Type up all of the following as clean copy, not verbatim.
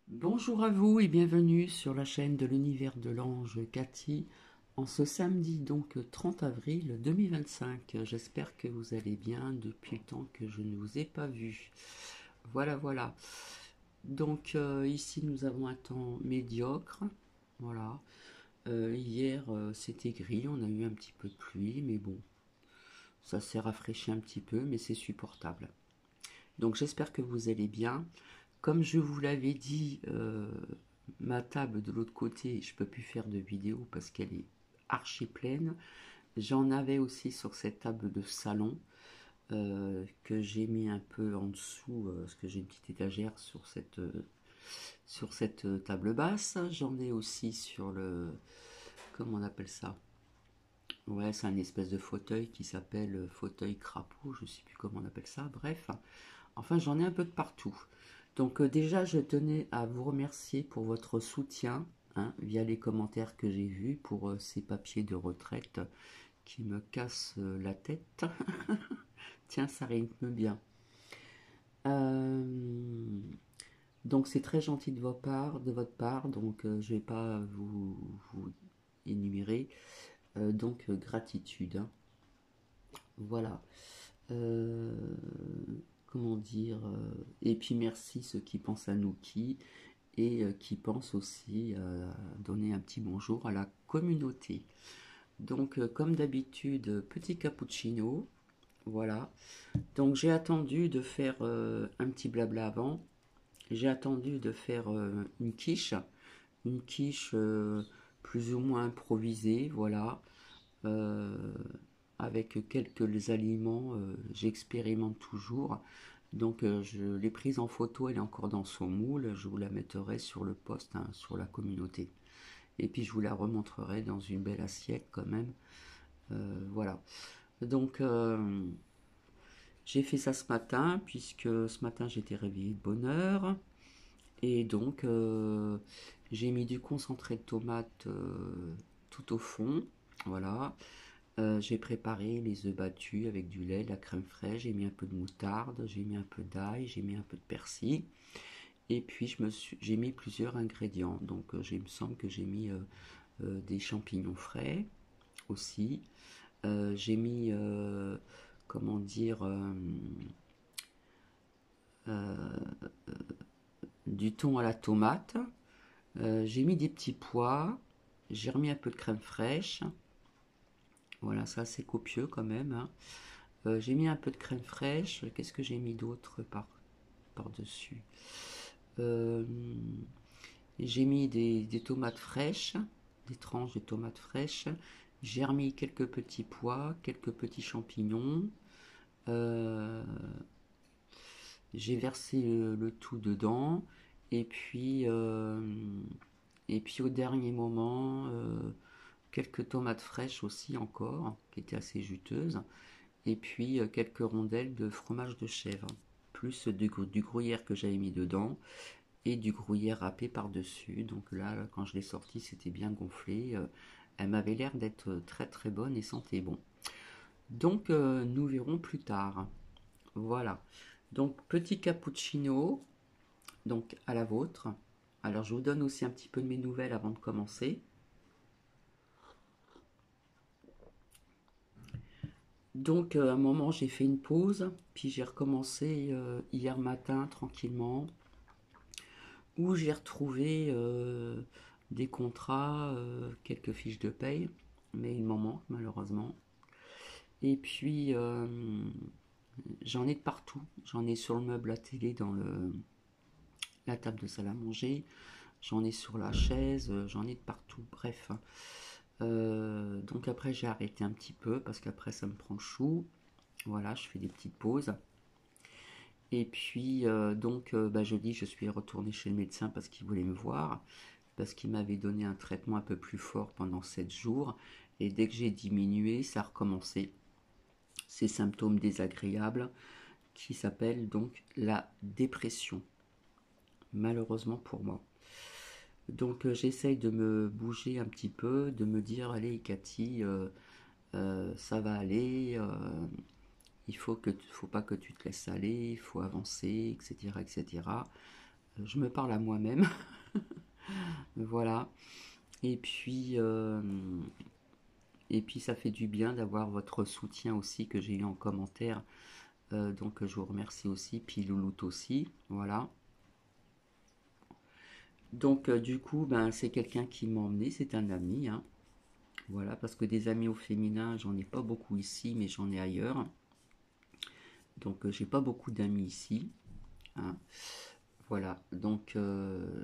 Bonjour à vous et bienvenue sur la chaîne de l'univers de l'ange Cathy en ce samedi donc 30 avril 2025. J'espère que vous allez bien depuis le temps que je ne vous ai pas vu. Voilà. Donc ici nous avons un temps médiocre. Voilà. Hier c'était gris, on a eu un petit peu de pluie, mais bon, ça s'est rafraîchi un petit peu, mais c'est supportable. Donc j'espère que vous allez bien. Comme je vous l'avais dit, ma table de l'autre côté, je peux plus faire de vidéo parce qu'elle est archi pleine. J'en avais aussi sur cette table de salon que j'ai mis un peu en dessous parce que j'ai une petite étagère sur cette table basse. J'en ai aussi sur le... Comment on appelle ça? Ouais, c'est un espèce de fauteuil qui s'appelle fauteuil crapaud, je sais plus comment on appelle ça, bref. Enfin, j'en ai un peu de partout. Donc déjà, je tenais à vous remercier pour votre soutien hein, via les commentaires que j'ai vus pour ces papiers de retraite qui me cassent la tête. Tiens, ça rythme bien. Euh, donc c'est très gentil de votre part, donc je vais pas vous énumérer. Gratitude, hein. Voilà. Euh, comment dire et puis merci ceux qui pensent à Nouki et qui pensent aussi à donner un petit bonjour à la communauté. Donc comme d'habitude, petit cappuccino, voilà. Donc j'ai attendu de faire un petit blabla avant. J'ai attendu de faire une quiche plus ou moins improvisée, voilà. Euh, avec quelques aliments, j'expérimente toujours. Donc je l'ai prise en photo, elle est encore dans son moule, je vous la mettrai sur le post, hein, sur la communauté. Et puis je vous la remontrerai dans une belle assiette quand même. Voilà. Donc j'ai fait ça ce matin, puisque ce matin j'étais réveillée de bonne heure. Et donc j'ai mis du concentré de tomate tout au fond. Voilà. J'ai préparé les œufs battus avec du lait, de la crème fraîche, j'ai mis un peu de moutarde, j'ai mis un peu d'ail, j'ai mis un peu de persil. Et puis j'ai mis plusieurs ingrédients. Donc il me semble que j'ai mis des champignons frais aussi. J'ai mis, comment dire, euh, du thon à la tomate. J'ai mis des petits pois. J'ai remis un peu de crème fraîche. Voilà, ça c'est copieux quand même, hein. J'ai mis un peu de crème fraîche. Qu'est-ce que j'ai mis d'autre par-dessus? Euh, j'ai mis des tomates fraîches, des tranches de tomates fraîches. J'ai remis quelques petits pois, quelques petits champignons. Euh, j'ai versé le tout dedans. Et puis, euh, et puis au dernier moment, quelques tomates fraîches aussi encore, qui étaient assez juteuses. Et puis quelques rondelles de fromage de chèvre, plus du gruyère que j'avais mis dedans et du gruyère râpé par-dessus. Donc là, quand je l'ai sortie, c'était bien gonflé. Elle m'avait l'air d'être très très bonne et sentait bon. Donc nous verrons plus tard. Voilà. Donc petit cappuccino, donc à la vôtre. Alors je vous donne aussi un petit peu de mes nouvelles avant de commencer. Donc à un moment j'ai fait une pause, puis j'ai recommencé hier matin tranquillement, où j'ai retrouvé des contrats, quelques fiches de paye, mais il m'en manque malheureusement. Et puis j'en ai de partout, j'en ai sur le meuble à télé dans la table de salle à manger, j'en ai sur la chaise, j'en ai de partout, bref. Donc après j'ai arrêté un petit peu parce qu'après ça me prend le chou. Voilà, je fais des petites pauses. Et puis jeudi, je suis retourné chez le médecin parce qu'il voulait me voir, parce qu'il m'avait donné un traitement un peu plus fort pendant 7 jours. Et dès que j'ai diminué, ça a recommencé. Ces symptômes désagréables qui s'appellent donc la dépression, malheureusement pour moi. Donc j'essaye de me bouger un petit peu, de me dire, allez Cathy, ça va aller, faut pas que tu te laisses aller, il faut avancer, etc., etc. Je me parle à moi-même. Voilà. Et puis, euh, et puis ça fait du bien d'avoir votre soutien aussi que j'ai eu en commentaire. Donc je vous remercie aussi. Puis Louloute aussi. Voilà. Donc du coup, ben, c'est quelqu'un qui m'a emmené. C'est un ami, hein. Voilà, parce que des amis au féminin, j'en ai pas beaucoup ici, mais j'en ai ailleurs. Donc j'ai pas beaucoup d'amis ici, hein. Voilà, donc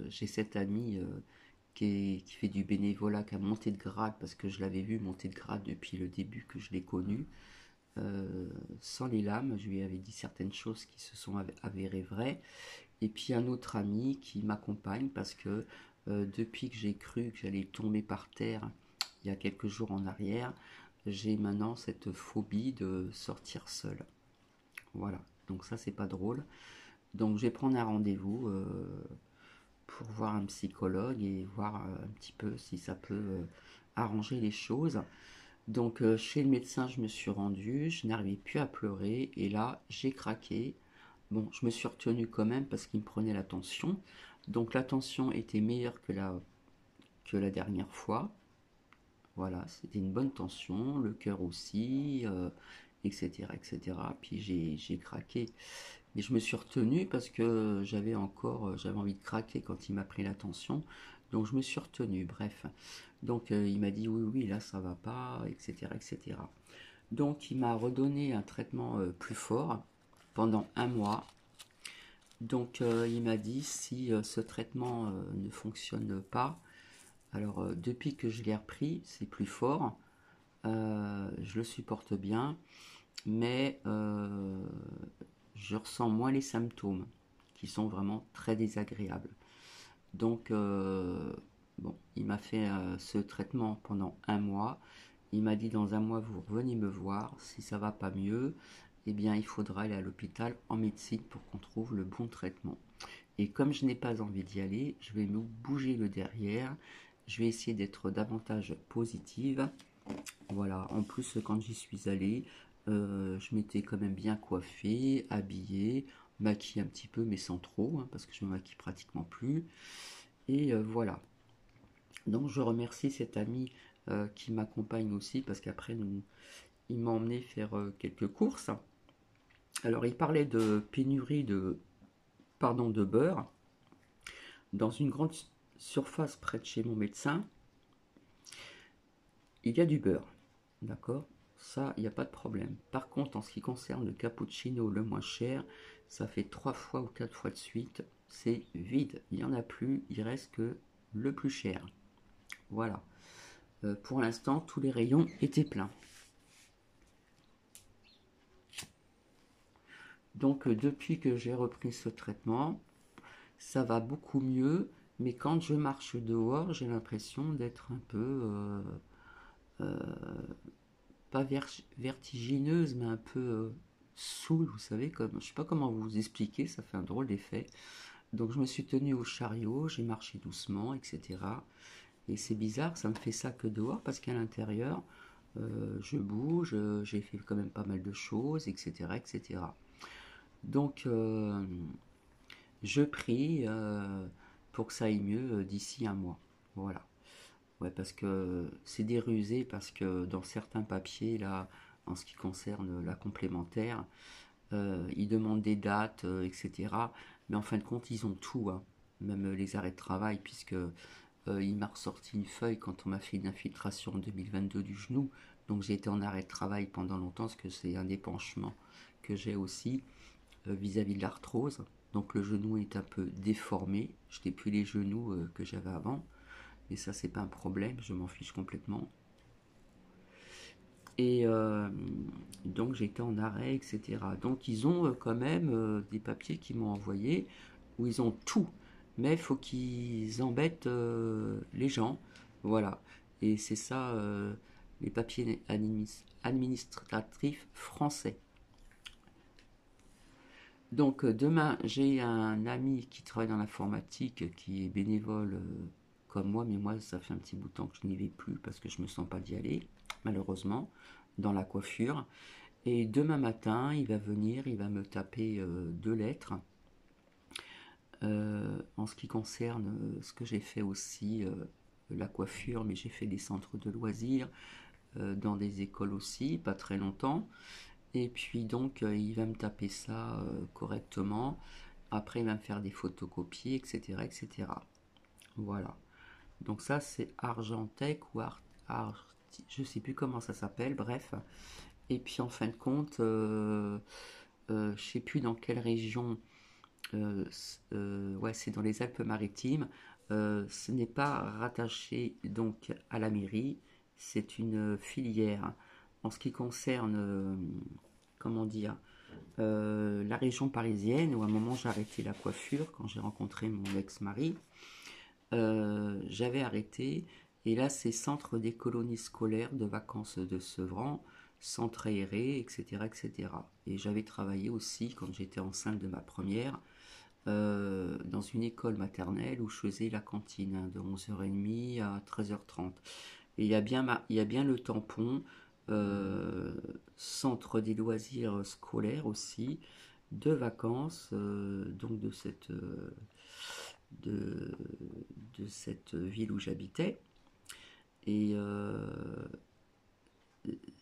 j'ai cet ami qui fait du bénévolat, qui a monté de grade, parce que je l'avais vu monter de grade depuis le début que je l'ai connu. Sans les lames, je lui avais dit certaines choses qui se sont avérées vraies. Et puis un autre ami qui m'accompagne parce que depuis que j'ai cru que j'allais tomber par terre il y a quelques jours en arrière, j'ai maintenant cette phobie de sortir seul. Voilà, donc ça c'est pas drôle. Donc je vais prendre un rendez-vous pour voir un psychologue et voir un petit peu si ça peut arranger les choses. Donc chez le médecin je me suis rendue, je n'arrivais plus à pleurer et là j'ai craqué. Bon, je me suis retenu quand même parce qu'il me prenait la tension. Donc la tension était meilleure que la dernière fois. Voilà, c'était une bonne tension, le cœur aussi, etc., etc. Puis j'ai craqué. Mais je me suis retenu parce que j'avais envie de craquer quand il m'a pris la tension. Donc je me suis retenu, bref. Donc il m'a dit oui, oui, là ça va pas, etc., etc. Donc il m'a redonné un traitement plus fort pendant un mois. Donc il m'a dit si ce traitement ne fonctionne pas, alors depuis que je l'ai repris, c'est plus fort, je le supporte bien, mais je ressens moins les symptômes qui sont vraiment très désagréables. Donc bon, il m'a fait ce traitement pendant un mois. Il m'a dit dans un mois vous revenez me voir, si ça va pas mieux, eh bien il faudra aller à l'hôpital en médecine pour qu'on trouve le bon traitement. Et comme je n'ai pas envie d'y aller, je vais me bouger le derrière. Je vais essayer d'être davantage positive. Voilà, en plus quand j'y suis allée, je m'étais quand même bien coiffée, habillée, maquillée un petit peu mais sans trop, hein, parce que je me maquille pratiquement plus. Et voilà. Donc je remercie cet ami qui m'accompagne aussi parce qu'après il m'a emmené faire quelques courses. Alors il parlait de pénurie de beurre. Dans une grande surface près de chez mon médecin, il y a du beurre. D'accord? Ça, il n'y a pas de problème. Par contre, en ce qui concerne le cappuccino le moins cher, ça fait 3 fois ou 4 fois de suite, c'est vide. Il n'y en a plus, il reste que le plus cher. Voilà. Pour l'instant, tous les rayons étaient pleins. Donc, depuis que j'ai repris ce traitement, ça va beaucoup mieux, mais quand je marche dehors, j'ai l'impression d'être un peu euh, pas vertigineuse, mais un peu saoule, vous savez, comme je sais pas comment vous expliquer, ça fait un drôle d'effet. Donc je me suis tenue au chariot, j'ai marché doucement, etc. Et c'est bizarre, ça me fait ça que dehors, parce qu'à l'intérieur, je bouge, j'ai fait quand même pas mal de choses, etc., etc. Donc je prie pour que ça aille mieux d'ici un mois. Voilà. Ouais, parce que c'est des rusés, parce que dans certains papiers, là, en ce qui concerne la complémentaire, ils demandent des dates, etc. Mais en fin de compte, ils ont tout, hein. Même les arrêts de travail, puisque il m'a ressorti une feuille quand on m'a fait une infiltration en 2022 du genou. Donc j'ai été en arrêt de travail pendant longtemps, parce que c'est un épanchement que j'ai aussi vis-à-vis de l'arthrose. Donc le genou est un peu déformé. Je n'ai plus les genoux que j'avais avant. Et ça, c'est pas un problème, je m'en fiche complètement. Et donc j'étais en arrêt, etc. Donc ils ont quand même des papiers qu'ils m'ont envoyés où ils ont tout. Mais il faut qu'ils embêtent les gens. Voilà. Et c'est ça, les papiers administratifs français. Donc demain, j'ai un ami qui travaille dans l'informatique, qui est bénévole comme moi, mais moi, ça fait un petit bout de temps que je n'y vais plus parce que je me sens pas d'y aller, malheureusement, dans la coiffure. Et demain matin, il va venir, il va me taper 2 lettres En ce qui concerne ce que j'ai fait aussi, la coiffure, mais j'ai fait des centres de loisirs, dans des écoles aussi, pas très longtemps. Et puis donc, il va me taper ça correctement. Après, il va me faire des photocopies, etc., etc. Voilà. Donc ça, c'est Argentec ou je sais plus comment ça s'appelle, bref. Et puis en fin de compte, je sais plus dans quelle région, ouais, c'est dans les Alpes-Maritimes. Ce n'est pas rattaché donc à la mairie, c'est une filière. En ce qui concerne, comment dire, la région parisienne, où à un moment j'ai arrêté la coiffure quand j'ai rencontré mon ex-mari, j'avais arrêté. Et là, c'est centre des colonies scolaires de vacances de Sevran, centre aéré, etc., etc. Et j'avais travaillé aussi, quand j'étais enceinte de ma première, dans une école maternelle où je faisais la cantine, hein, de 11h30 à 13h30. Et il y a bien le tampon, euh, centre des loisirs scolaires aussi, de vacances, donc de, de cette ville où j'habitais. Et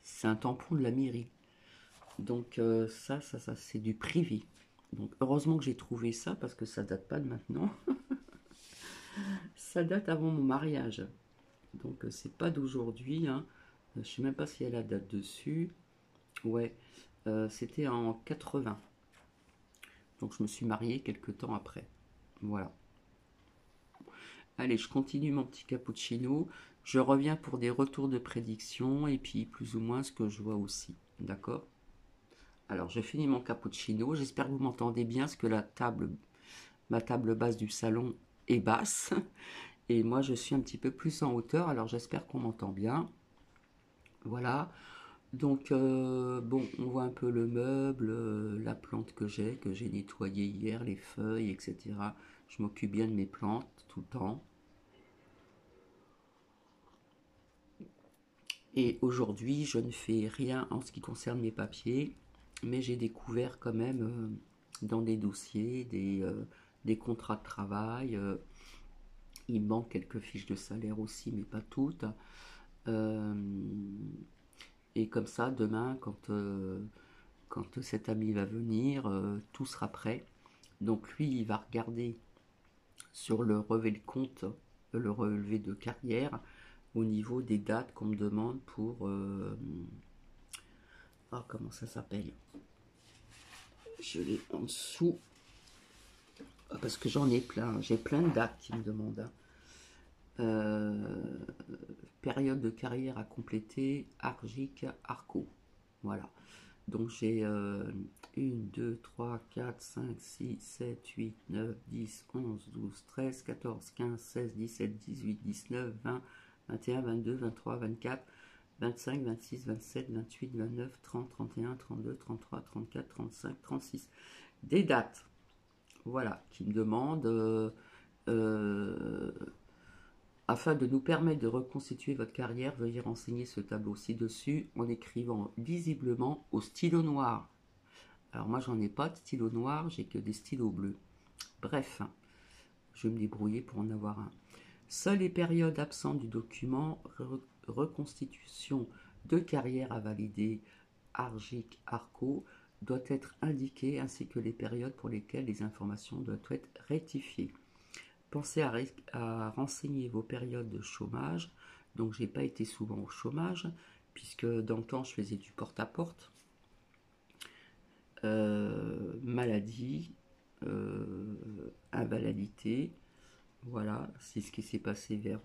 c'est un tampon de la mairie. Donc ça c'est du privé. Donc heureusement que j'ai trouvé ça parce que ça date pas de maintenant. Ça date avant mon mariage. Donc c'est pas d'aujourd'hui, hein. Je sais même pas s'il y a la date dessus. Ouais, c'était en 80. Donc je me suis mariée quelques temps après. Voilà. Allez, je continue mon petit cappuccino. Je reviens pour des retours de prédiction et puis plus ou moins ce que je vois aussi. D'accord? Alors, je finis mon cappuccino. J'espère que vous m'entendez bien parce que ma table basse du salon est basse. Et moi, je suis un petit peu plus en hauteur. Alors, j'espère qu'on m'entend bien. Voilà. Donc, bon, on voit un peu le meuble, la plante que j'ai nettoyée hier, les feuilles, etc. Je m'occupe bien de mes plantes tout le temps. Et aujourd'hui, je ne fais rien en ce qui concerne mes papiers, mais j'ai découvert quand même, dans des dossiers, des contrats de travail. Il manque quelques fiches de salaire aussi, mais pas toutes. Euh, et comme ça, demain, quand cet ami va venir, tout sera prêt. Donc lui, il va regarder sur le relevé de compte, le relevé de carrière, au niveau des dates qu'on me demande pour... ah, comment ça s'appelle? Je l'ai en dessous. Ah, parce que j'en ai plein. J'ai plein de dates qui me demandent, hein. Euh, Période de carrière à compléter, Argic, Arco. Voilà. Donc j'ai 1, 2, 3, 4, 5, 6, 7, 8, 9, 10, 11, 12, 13, 14, 15, 16, 17, 18, 19, 20, 21, 22, 23, 24, 25, 26, 27, 28, 29, 30, 31, 32, 33, 34, 35, 36. Des dates, voilà, qui me demandent, euh, afin de nous permettre de reconstituer votre carrière, veuillez renseigner ce tableau ci-dessus en écrivant lisiblement au stylo noir. Alors moi j'en ai pas de stylo noir, j'ai que des stylos bleus. Bref, je vais me débrouiller pour en avoir un. Seules les périodes absentes du document reconstitution de carrière à valider Argic Arco doit être indiquées ainsi que les périodes pour lesquelles les informations doivent être rectifiées. Pensez à renseigner vos périodes de chômage. Donc j'ai pas été souvent au chômage puisque dans le temps je faisais du porte-à-porte. Maladie, invalidité. Voilà, c'est ce qui s'est passé vers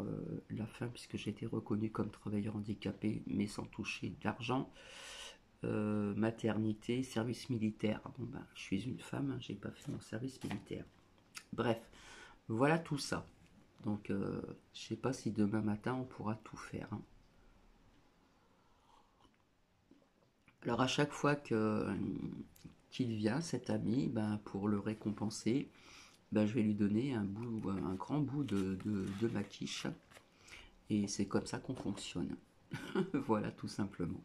la fin puisque j'ai été reconnu comme travailleur handicapé mais sans toucher d'argent. Maternité, service militaire. Bon ben, je suis une femme, hein, j'ai pas fait mon service militaire. Bref, voilà tout ça. Donc, je sais pas si demain matin on pourra tout faire, hein. Alors à chaque fois qu'il vient, cet ami, ben, pour le récompenser, ben, je vais lui donner un grand bout de ma quiche. Et c'est comme ça qu'on fonctionne. Voilà, tout simplement.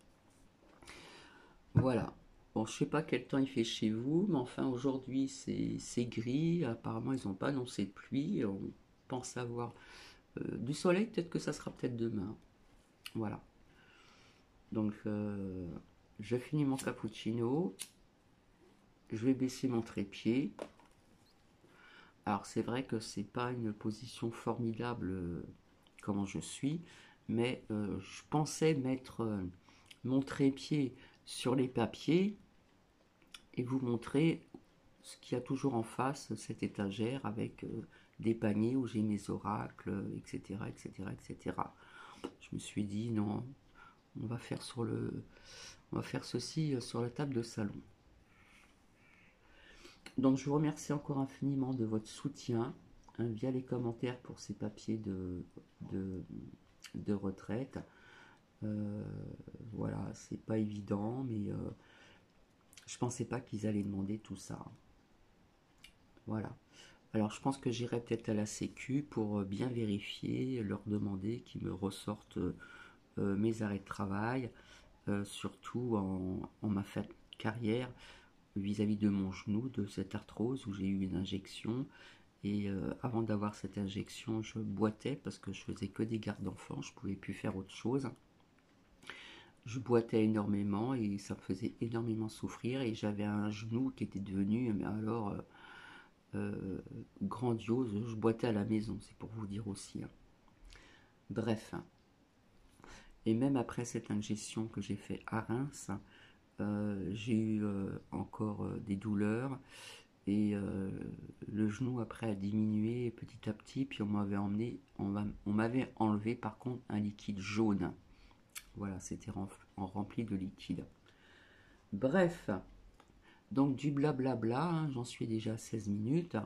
Voilà. Bon, je sais pas quel temps il fait chez vous, mais enfin aujourd'hui c'est gris. Apparemment ils n'ont pas annoncé de pluie. On pense avoir du soleil, peut-être que ça sera peut-être demain. Voilà. Donc je finis mon cappuccino. Je vais baisser mon trépied. Alors c'est vrai que c'est pas une position formidable comment je suis, mais je pensais mettre mon trépied sur les papiers et vous montrer ce qu'il y a toujours en face, cette étagère avec des paniers où j'ai mes oracles, etc., etc., etc. Je me suis dit non, on va faire on va faire ceci sur la table de salon. Donc je vous remercie encore infiniment de votre soutien hein, via les commentaires pour ces papiers de, de retraite. Euh, voilà, c'est pas évident, mais je pensais pas qu'ils allaient demander tout ça. Voilà. Alors je pense que j'irai peut-être à la Sécu pour bien vérifier, leur demander qu'ils me ressortent mes arrêts de travail, surtout en ma fin de carrière vis-à-vis de mon genou, de cette arthrose où j'ai eu une injection. Et avant d'avoir cette injection, je boitais parce que je faisais que des gardes d'enfants, je pouvais plus faire autre chose. Je boitais énormément et ça me faisait énormément souffrir et j'avais un genou qui était devenu, mais alors grandiose, je boitais à la maison, c'est pour vous dire aussi. Hein. Bref, et même après cette injection que j'ai fait à Reims, j'ai eu encore des douleurs et le genou après a diminué petit à petit, puis on m'avait enlevé par contre un liquide jaune. Voilà, c'était rempli de liquide. Bref, donc du blablabla, hein, j'en suis déjà à 16 minutes.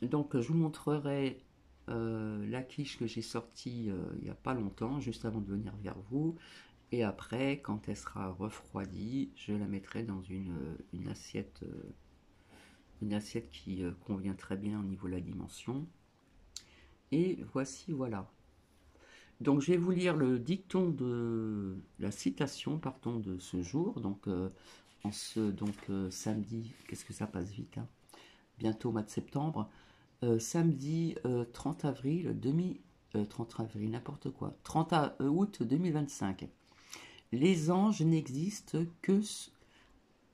Donc je vous montrerai la quiche que j'ai sortie il n'y a pas longtemps, juste avant de venir vers vous. Et après, quand elle sera refroidie, je la mettrai dans une assiette qui convient très bien au niveau de la dimension. Et voici, voilà. Donc je vais vous lire le dicton de la citation, pardon, de ce jour. Donc samedi, qu'est-ce que ça passe vite, hein, bientôt au mois de septembre. Samedi 30 avril, 30 avril, n'importe quoi. 30 août 2025. Les anges n'existent que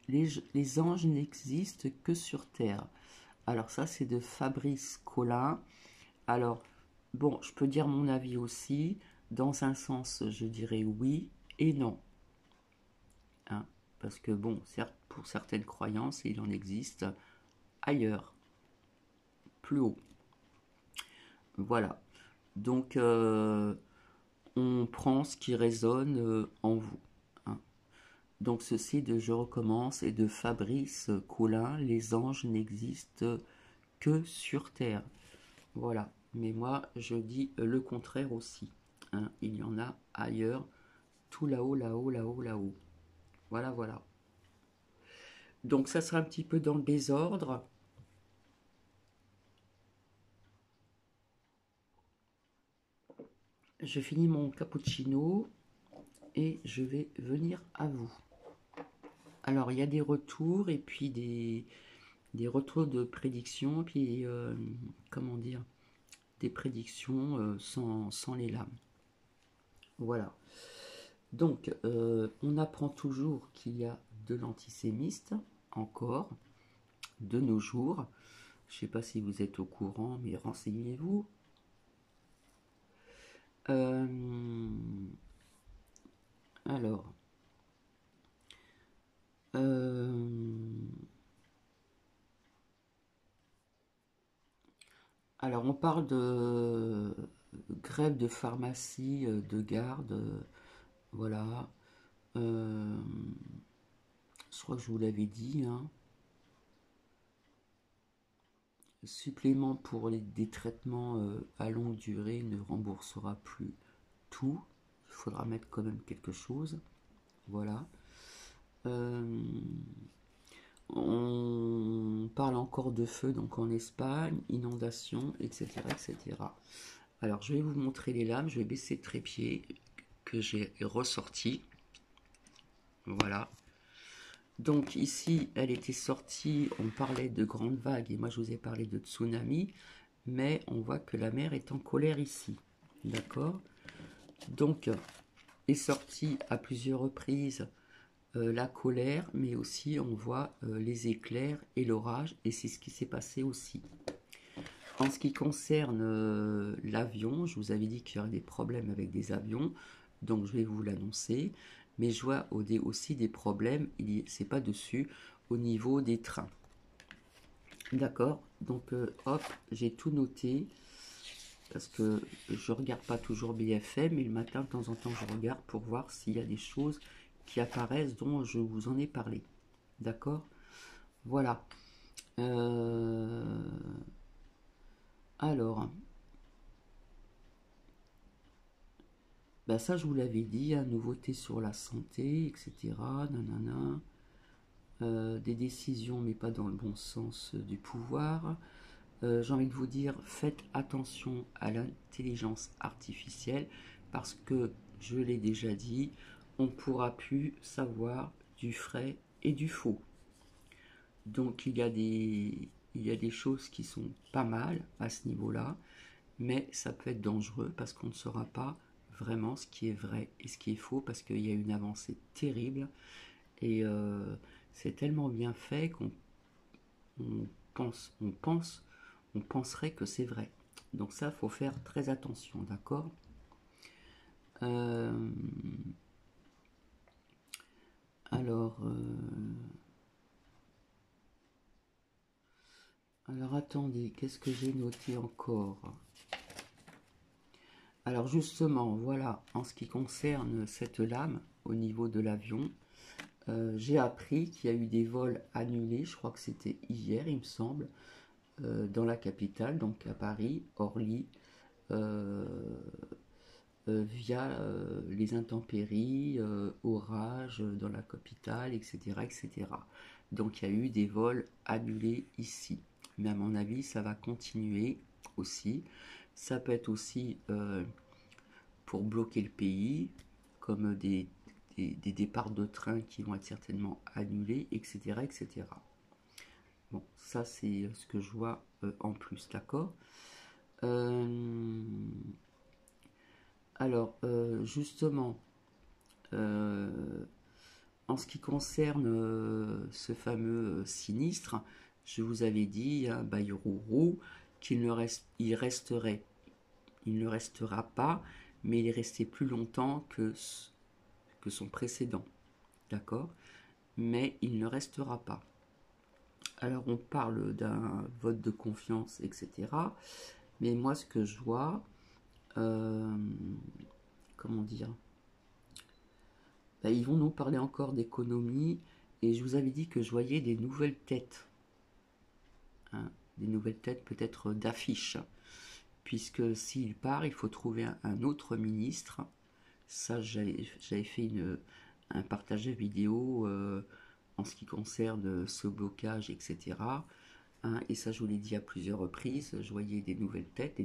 les anges n'existent que sur Terre. Alors ça, c'est de Fabrice Collin. Alors, bon, je peux dire mon avis aussi. Dans un sens, je dirais oui et non. Hein, parce que, bon, certes, pour certaines croyances, il en existe ailleurs, plus haut. Voilà. Donc, on prend ce qui résonne en vous. Hein. Donc ceci de Je recommence et de Fabrice Collin, les anges n'existent que sur Terre. Voilà, mais moi je dis le contraire aussi. Hein. Il y en a ailleurs, tout là-haut, là-haut, là-haut, là-haut. Voilà, voilà. Donc ça sera un petit peu dans le désordre. Je finis mon cappuccino et je vais venir à vous. Alors il y a des retours et puis des retours de prédictions, puis comment dire, des prédictions sans les lames. Voilà. Donc, on apprend toujours qu'il y a de l'antisémiste, encore, de nos jours. Je ne sais pas si vous êtes au courant, mais renseignez-vous. Alors, on parle de grève de pharmacie, de garde, voilà. Je crois que je vous l'avais dit, hein. Supplément pour des traitements à longue durée ne remboursera plus tout. Il faudra mettre quand même quelque chose. Voilà. On parle encore de feu donc en Espagne, inondations, etc., etc. Alors je vais vous montrer les lames. Je vais baisser le trépied que j'ai ressorti. Voilà. Donc ici, elle était sortie, on parlait de grandes vagues et moi je vous ai parlé de tsunami, mais on voit que la mer est en colère ici. D'accord? Donc est sortie à plusieurs reprises la colère, mais aussi on voit les éclairs et l'orage, et c'est ce qui s'est passé aussi. En ce qui concerne l'avion, je vous avais dit qu'il y aurait des problèmes avec des avions, donc je vais vous l'annoncer. Mais je vois aussi des problèmes, c'est pas dessus, au niveau des trains. D'accord? Donc hop, j'ai tout noté, parce que je regarde pas toujours BFM, mais le matin de temps en temps je regarde pour voir s'il y a des choses qui apparaissent dont je vous en ai parlé. D'accord? Voilà. Alors, bah ça je vous l'avais dit, hein, nouveauté sur la santé, etc. Nanana. Des décisions mais pas dans le bon sens du pouvoir. J'ai envie de vous dire, faites attention à l'intelligence artificielle parce que, je l'ai déjà dit, on ne pourra plus savoir du vrai et du faux. Donc il y a des choses qui sont pas mal à ce niveau-là, mais ça peut être dangereux parce qu'on ne saura pas vraiment ce qui est vrai et ce qui est faux parce qu'il y a une avancée terrible et c'est tellement bien fait qu'on on pense, on pense, on penserait que c'est vrai. Donc ça, faut faire très attention, d'accord? euh, alors, alors attendez, qu'est-ce que j'ai noté encore? Alors justement, voilà, en ce qui concerne cette lame au niveau de l'avion, j'ai appris qu'il y a eu des vols annulés, je crois que c'était hier, il me semble, dans la capitale, donc à Paris, Orly, euh, via les intempéries, orages dans la capitale, etc., etc. Donc il y a eu des vols annulés ici. Mais à mon avis, ça va continuer aussi. Ça peut être aussi pour bloquer le pays, comme des départs de train qui vont être certainement annulés, etc., etc. Bon, ça c'est ce que je vois en plus, d'accord. euh, alors, justement, euh, en ce qui concerne ce fameux sinistre, je vous avais dit, hein, Bayrou, qu'il ne reste, il ne restera pas, mais il est resté plus longtemps que son précédent, d'accord? Mais il ne restera pas. Alors on parle d'un vote de confiance, etc. Mais moi ce que je vois, euh, comment dire, bah, ils vont nous parler encore d'économie, et je vous avais dit que je voyais des nouvelles têtes, hein, des nouvelles têtes peut-être d'affiches, puisque s'il part, il faut trouver un autre ministre. Ça, j'avais fait un partage vidéo en ce qui concerne ce blocage, etc. Hein, et ça, je vous l'ai dit à plusieurs reprises, je voyais des nouvelles têtes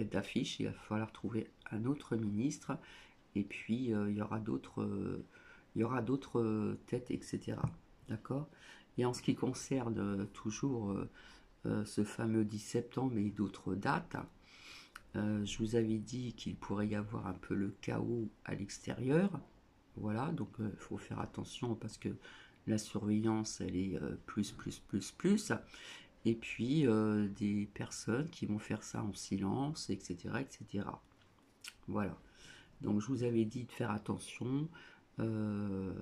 d'affiches, il va falloir trouver un autre ministre, et puis il y aura d'autres têtes, etc. D'accord? Et en ce qui concerne toujours ce fameux 10 septembre et d'autres dates, je vous avais dit qu'il pourrait y avoir un peu le chaos à l'extérieur. Voilà, donc il faut faire attention parce que la surveillance, elle est plus. Et puis des personnes qui vont faire ça en silence, etc., etc. Voilà. Donc je vous avais dit de faire attention, euh,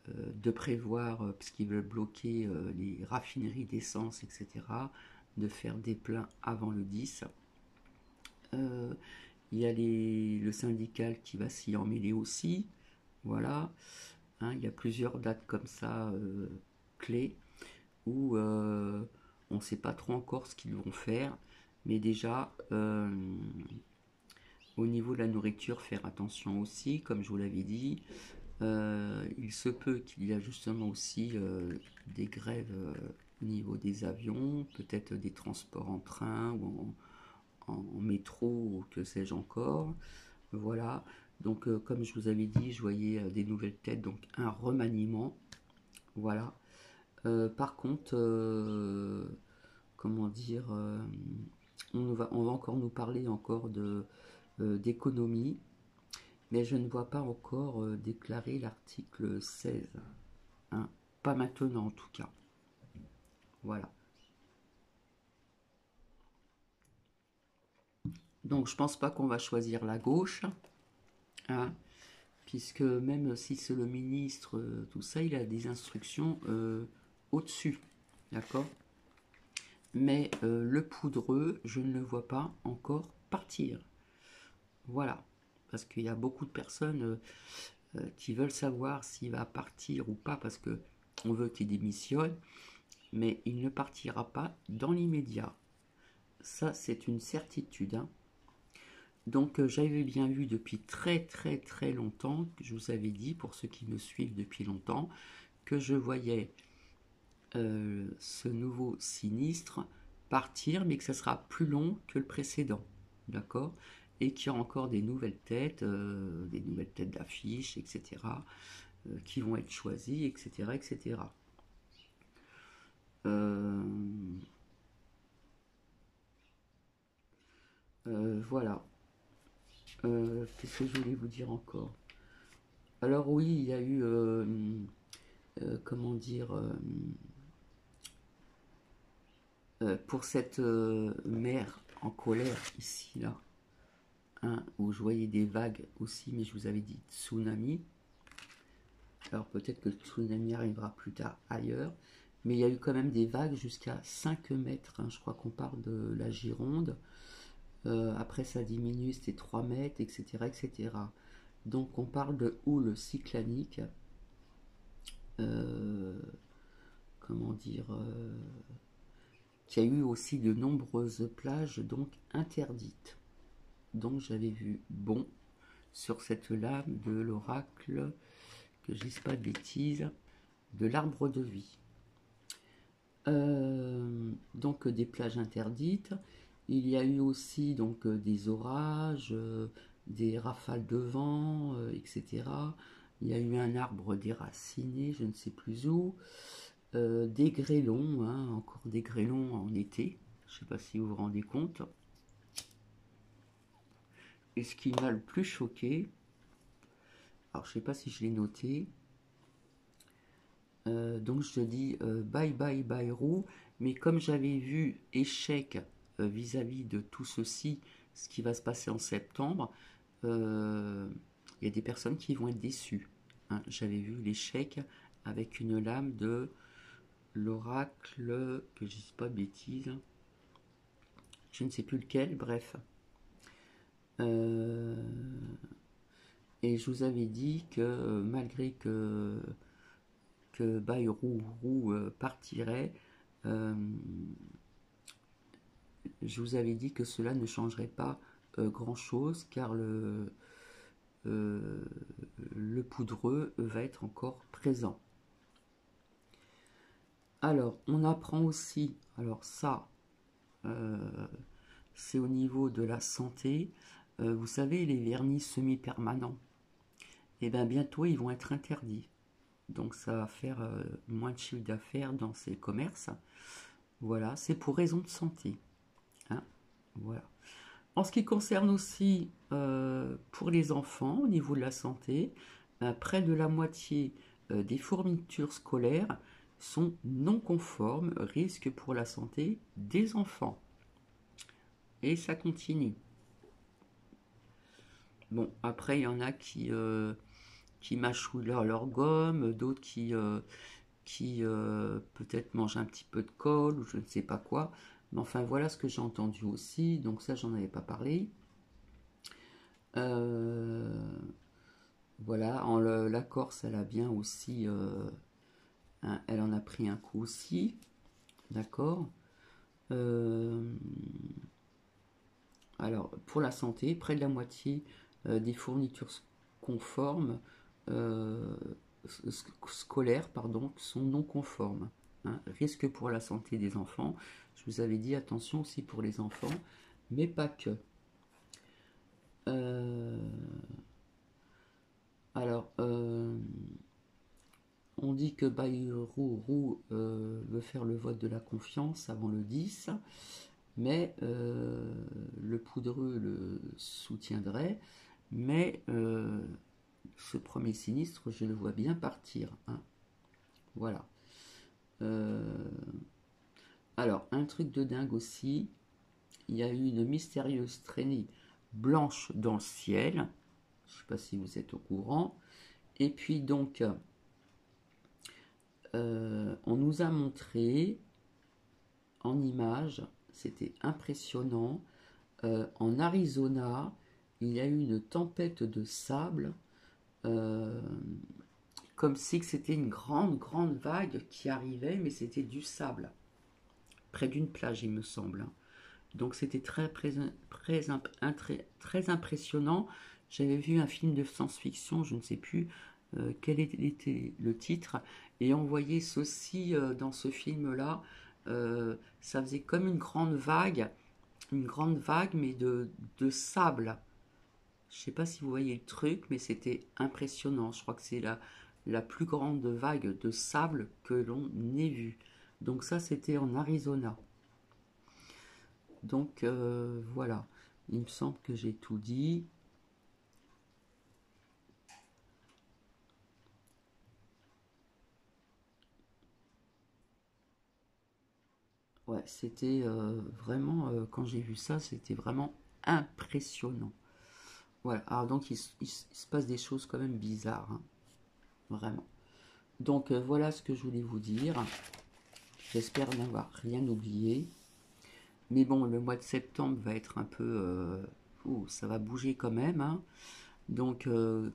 de prévoir, puisqu'ils veulent bloquer les raffineries d'essence, etc., de faire des pleins avant le 10. Euh, il y a le syndical qui va s'y emmêler aussi. Voilà. Hein, il y a plusieurs dates comme ça clés où on ne sait pas trop encore ce qu'ils vont faire. Mais déjà, au niveau de la nourriture, faire attention aussi, comme je vous l'avais dit. Il se peut qu'il y ait justement aussi des grèves au niveau des avions, peut-être des transports en train ou en métro ou que sais-je encore. Voilà. Donc, comme je vous avais dit, je voyais des nouvelles têtes, donc un remaniement. Voilà. Par contre, comment dire, on va encore nous parler encore d'économie, mais je ne vois pas encore déclarer l'article 16. Hein. Pas maintenant en tout cas. Voilà. Donc je pense pas qu'on va choisir la gauche, hein, puisque même si c'est le ministre, tout ça, il a des instructions au-dessus, d'accord? Mais le poudreux, je ne le vois pas encore partir. Voilà, parce qu'il y a beaucoup de personnes qui veulent savoir s'il va partir ou pas, parce que on veut qu'il démissionne, mais il ne partira pas dans l'immédiat. Ça, c'est une certitude, hein. Donc j'avais bien vu depuis très très très longtemps, que je vous avais dit, pour ceux qui me suivent depuis longtemps, que je voyais ce nouveau sinistre partir, mais que ça sera plus long que le précédent, d'accord? Et qu'il y a encore des nouvelles têtes d'affiches, etc., qui vont être choisies, etc., etc. Voilà. Qu'est-ce que je voulais vous dire encore? Alors oui, il y a eu, comment dire, pour cette mer en colère ici, là, hein, où je voyais des vagues aussi, mais je vous avais dit tsunami. Alors peut-être que le tsunami arrivera plus tard ailleurs, mais il y a eu quand même des vagues jusqu'à 5 mètres, hein, je crois qu'on parle de la Gironde. Après ça diminue, c'était 3 mètres, etc., etc. Donc on parle de houle cyclonique, comment dire, qui a eu aussi de nombreuses plages donc interdites. Donc j'avais vu bon sur cette lame de l'oracle, que je dise pas de bêtises, de l'arbre de vie. Donc des plages interdites. Il y a eu aussi donc des orages, des rafales de vent, etc. Il y a eu un arbre déraciné, je ne sais plus où. Des grêlons, hein, encore des grêlons en été. Je ne sais pas si vous vous rendez compte. Et ce qui m'a le plus choqué, alors je ne sais pas si je l'ai noté, donc je dis bye bye bye roux, mais comme j'avais vu échec vis-à-vis de tout ceci, ce qui va se passer en septembre, il y a des personnes qui vont être déçues, hein. J'avais vu l'échec avec une lame de l'oracle, que je dise pas de bêtises, je ne sais plus lequel, bref. Et je vous avais dit que malgré que Bayrou partirait, je vous avais dit que cela ne changerait pas grand-chose, car le poudreux va être encore présent. Alors, on apprend aussi, alors ça, c'est au niveau de la santé. Vous savez, les vernis semi-permanents, et bien bientôt ils vont être interdits. Donc ça va faire moins de chiffre d'affaires dans ces commerces. Voilà, c'est pour raison de santé, hein. Voilà. En ce qui concerne aussi pour les enfants, au niveau de la santé, près de la moitié des fournitures scolaires sont non conformes, risque pour la santé des enfants. Et ça continue. Bon, après, il y en a qui mâchouillent leur gomme, d'autres qui peut-être mangent un petit peu de colle ou je ne sais pas quoi. Mais enfin, voilà ce que j'ai entendu aussi. Donc ça, j'en avais pas parlé. Voilà, la Corse, elle a bien aussi... elle en a pris un coup aussi. D'accord. Alors, pour la santé, près de la moitié des fournitures conformes, scolaires, pardon, sont non conformes, hein. Risque pour la santé des enfants. Je vous avais dit attention aussi pour les enfants, mais pas que. Alors, on dit que Bayrou veut faire le vote de la confiance avant le 10, mais le Poudreux le soutiendrait, mais ce premier sinistre, je le vois bien partir, hein. Voilà. Euh, alors, un truc de dingue aussi, il y a eu une mystérieuse traînée blanche dans le ciel. Je ne sais pas si vous êtes au courant. Et puis donc, on nous a montré en images, c'était impressionnant. En Arizona, il y a eu une tempête de sable, euh, comme si c'était une grande, grande vague qui arrivait, mais c'était du sable, près d'une plage, il me semble, hein. Donc c'était très impressionnant. J'avais vu un film de science-fiction, je ne sais plus quel était le titre, et on voyait ceci dans ce film-là. Ça faisait comme une grande vague, mais de sable. Je ne sais pas si vous voyez le truc, mais c'était impressionnant. Je crois que c'est la plus grande vague de sable que l'on ait vue. Donc ça, c'était en Arizona. Donc voilà, il me semble que j'ai tout dit. Ouais, c'était vraiment, quand j'ai vu ça, c'était vraiment impressionnant. Voilà, alors donc il se passe des choses quand même bizarres, hein, vraiment. Donc voilà ce que je voulais vous dire. J'espère n'avoir rien oublié. Mais bon, le mois de septembre va être un peu... ça va bouger quand même, hein. Donc,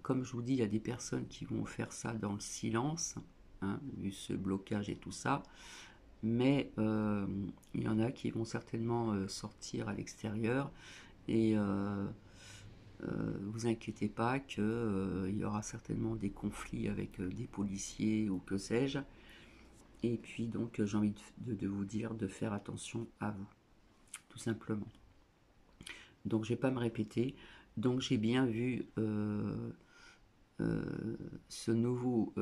comme je vous dis, il y a des personnes qui vont faire ça dans le silence, hein, vu ce blocage et tout ça. Mais il y en a qui vont certainement sortir à l'extérieur. Et vous inquiétez pas qu'il y aura certainement des conflits avec des policiers ou que sais-je. Et puis donc j'ai envie de vous dire de faire attention à vous, tout simplement. Donc je ne vais pas me répéter. Donc j'ai bien vu ce nouveau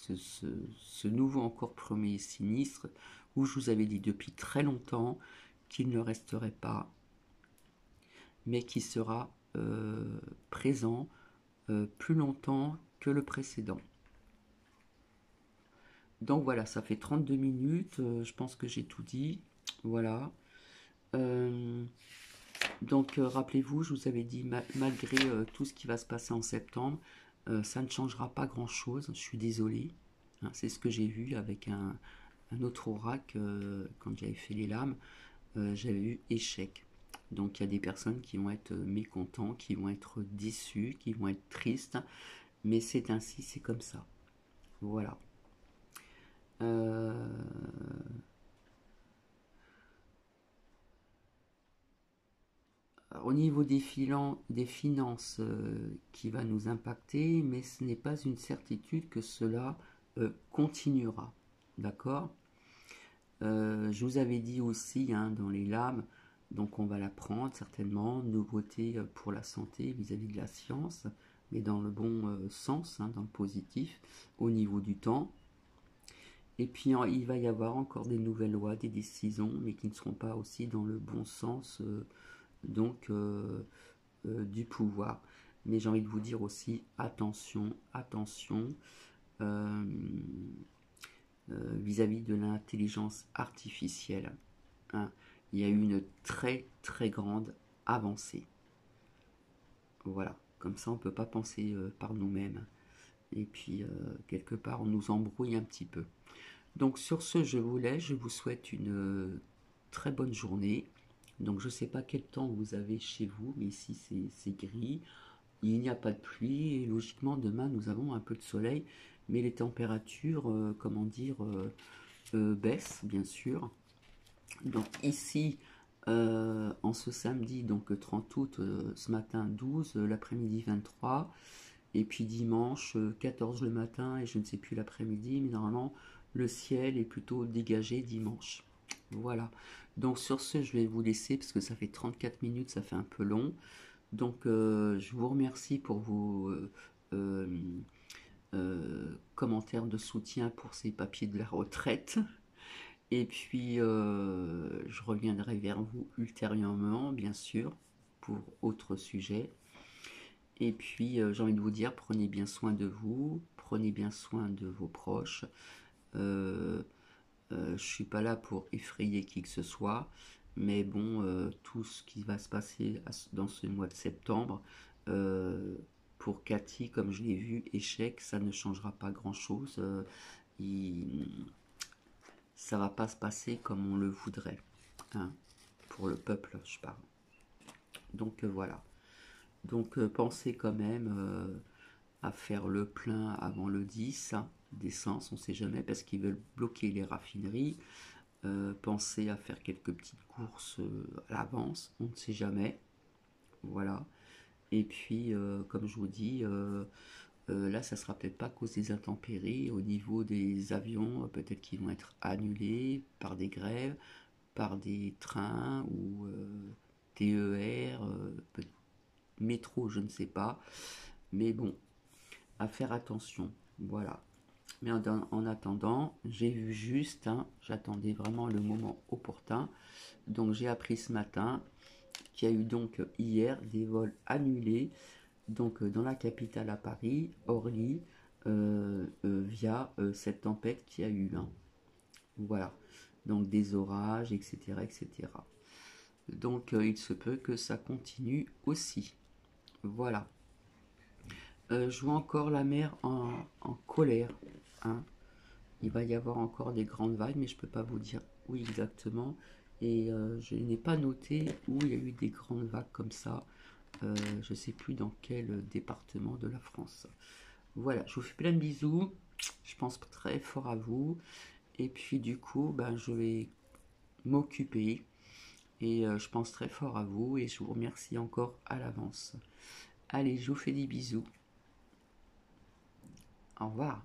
ce nouveau encore premier sinistre où je vous avais dit depuis très longtemps qu'il ne resterait pas, mais qui sera présent plus longtemps que le précédent. Donc voilà, ça fait 32 minutes, je pense que j'ai tout dit. Voilà. Euh, donc rappelez-vous, je vous avais dit, malgré tout ce qui va se passer en septembre, ça ne changera pas grand-chose, je suis désolé. Hein, c'est ce que j'ai vu avec un autre oracle quand j'avais fait les lames, j'avais eu échec. Donc il y a des personnes qui vont être mécontents, qui vont être déçus, qui vont être tristes, mais c'est ainsi, c'est comme ça. Voilà. Euh, Au niveau des finances qui va nous impacter, mais ce n'est pas une certitude que cela continuera. D'accord. Je vous avais dit aussi, hein, dans les lames, donc on va la prendre certainement, nouveauté pour la santé vis-à-vis de la science, mais dans le bon sens, hein, dans le positif, au niveau du temps. Et puis il va y avoir encore des nouvelles lois, des décisions, mais qui ne seront pas aussi dans le bon sens donc du pouvoir. Mais j'ai envie de vous dire aussi, attention, attention, euh, vis-à-vis de l'intelligence artificielle, hein. Il y a eu une très très grande avancée. Voilà, comme ça on ne peut pas penser par nous-mêmes. Et puis quelque part on nous embrouille un petit peu. Donc sur ce, je vous laisse, je vous souhaite une très bonne journée. Donc je ne sais pas quel temps vous avez chez vous, mais ici c'est gris. Il n'y a pas de pluie et logiquement demain nous avons un peu de soleil, mais les températures, comment dire, baissent bien sûr. Donc ici, en ce samedi, donc 30 août, ce matin 12, l'après-midi 23, et puis dimanche 14 le matin et je ne sais plus l'après-midi, mais normalement le ciel est plutôt dégagé dimanche. Voilà. Donc sur ce, je vais vous laisser parce que ça fait 34 minutes, ça fait un peu long. Donc, je vous remercie pour vos euh, commentaires de soutien pour ces papiers de la retraite. Et puis, je reviendrai vers vous ultérieurement, bien sûr, pour autre sujet. Et puis, j'ai envie de vous dire, prenez bien soin de vous, prenez bien soin de vos proches. Euh, je suis pas là pour effrayer qui que ce soit, mais bon, tout ce qui va se passer dans ce mois de septembre, euh, pour Cathy, comme je l'ai vu, échec, ça ne changera pas grand-chose. Ça va pas se passer comme on le voudrait, hein, pour le peuple, je parle. Donc voilà. Donc pensez quand même à faire le plein avant le 10 hein, d'essence, on ne sait jamais, parce qu'ils veulent bloquer les raffineries. Pensez à faire quelques petites courses à l'avance, on ne sait jamais. Voilà. Et puis, comme je vous dis, là, ça sera peut-être pas à cause des intempéries. Au niveau des avions, peut-être qu'ils vont être annulés par des grèves, par des trains ou TER, métro, je ne sais pas. Mais bon, à faire attention. Voilà. Mais en attendant, j'ai vu juste, hein, j'attendais vraiment le moment opportun. Donc j'ai appris ce matin qu'il y a eu donc hier des vols annulés donc dans la capitale à Paris, Orly, via cette tempête qu'il y a eu. Hein. Voilà. Donc des orages, etc. etc. Donc il se peut que ça continue aussi. Voilà. Je vois encore la mer en colère. Hein. Il va y avoir encore des grandes vagues, mais je ne peux pas vous dire où exactement. Et je n'ai pas noté où il y a eu des grandes vagues comme ça. Je ne sais plus dans quel département de la France. Voilà, je vous fais plein de bisous. Je pense très fort à vous. Et puis du coup, ben, je vais m'occuper. Et je pense très fort à vous. Et je vous remercie encore à l'avance. Allez, je vous fais des bisous. Au revoir.